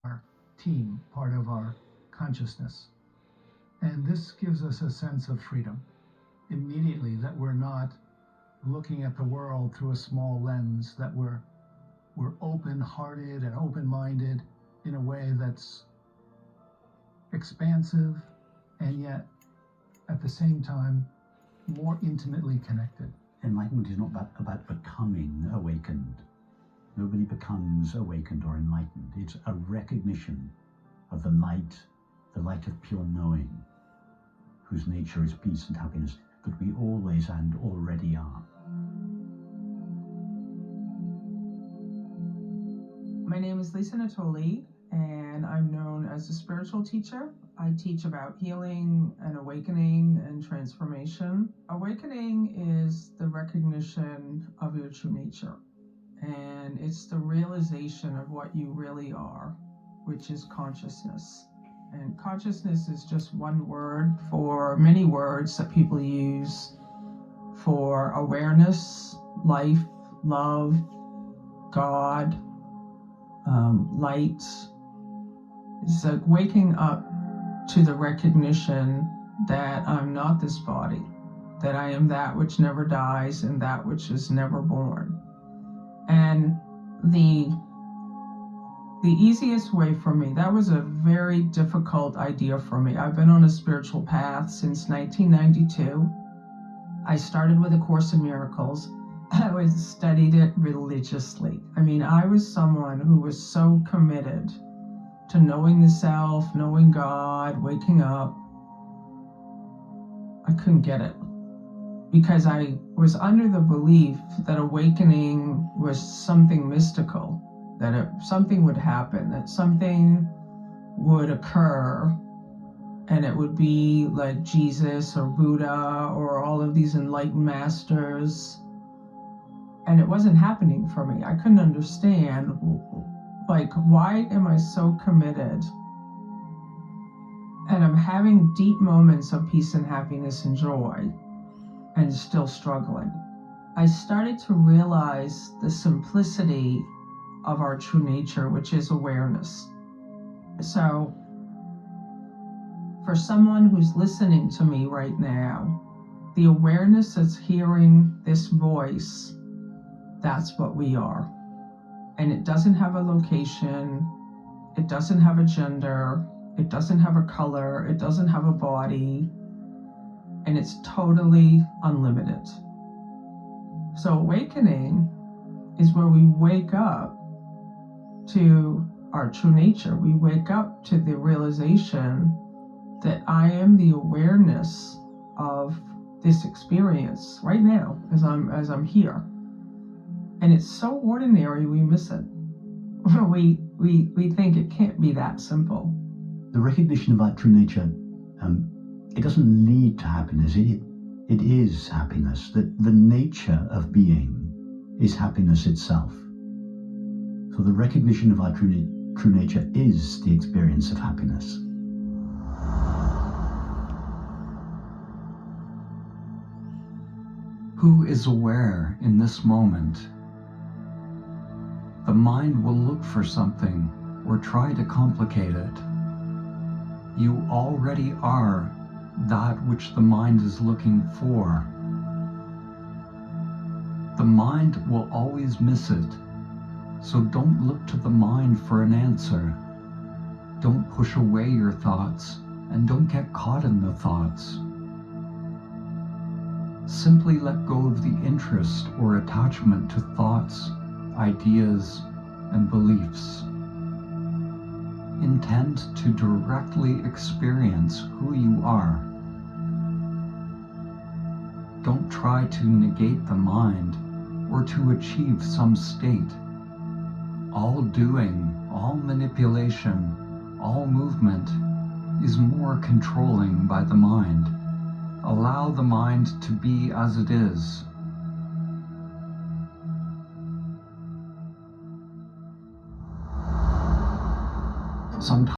our team, part of our consciousness. And this gives us a sense of freedom immediately, that we're not looking at the world through a small lens, that we're open-hearted and open-minded in a way that's expansive and yet at the same time more intimately connected. Enlightenment is not about becoming awakened. Nobody becomes awakened or enlightened. It's a recognition of the light of pure knowing, whose nature is peace and happiness, that we always and already are. My name is Lisa Natoli, and I'm known as a spiritual teacher. I teach about healing and awakening and transformation. Awakening is the recognition of your true nature, and it's the realization of what you really are, which is consciousness. And consciousness is just one word for many words that people use for awareness, life, love, God, light. It's like waking up to the recognition that I'm not this body, that I am that which never dies and that which is never born. And the easiest way for me, that was a very difficult idea for me. I've been on a spiritual path since 1992. I started with A Course in Miracles. I studied it religiously. I mean, I was someone who was so committed to knowing the self, knowing God, waking up. I couldn't get it because I was under the belief that awakening was something mystical, that something would happen, that something would occur, and it would be like Jesus or Buddha or all of these enlightened masters. And it wasn't happening for me. I couldn't understand, like, why am I so committed? And I'm having deep moments of peace and happiness and joy, and still struggling. I started to realize the simplicity of our true nature, which is awareness. So, for someone who's listening to me right now, the awareness that's hearing this voice, that's what we are. And it doesn't have a location, it doesn't have a gender, it doesn't have a color, it doesn't have a body, and it's totally unlimited. So awakening is where we wake up to our true nature. We wake up to the realization that I am the awareness of this experience right now as I'm here. And it's so ordinary, we miss it. We think it can't be that simple. The recognition of our true nature, it doesn't lead to happiness. It is happiness. The nature of being is happiness itself. So the recognition of our true nature is the experience of happiness. Who is aware in this moment? The mind will look for something or try to complicate it. You already are that which the mind is looking for. The mind will always miss it, so don't look to the mind for an answer. Don't push away your thoughts, and don't get caught in the thoughts. Simply let go of the interest or attachment to thoughts, ideas, and beliefs. Intend to directly experience who you are. Don't try to negate the mind or to achieve some state. All doing, all manipulation, all movement is more controlling by the mind. Allow the mind to be as it is. Sometimes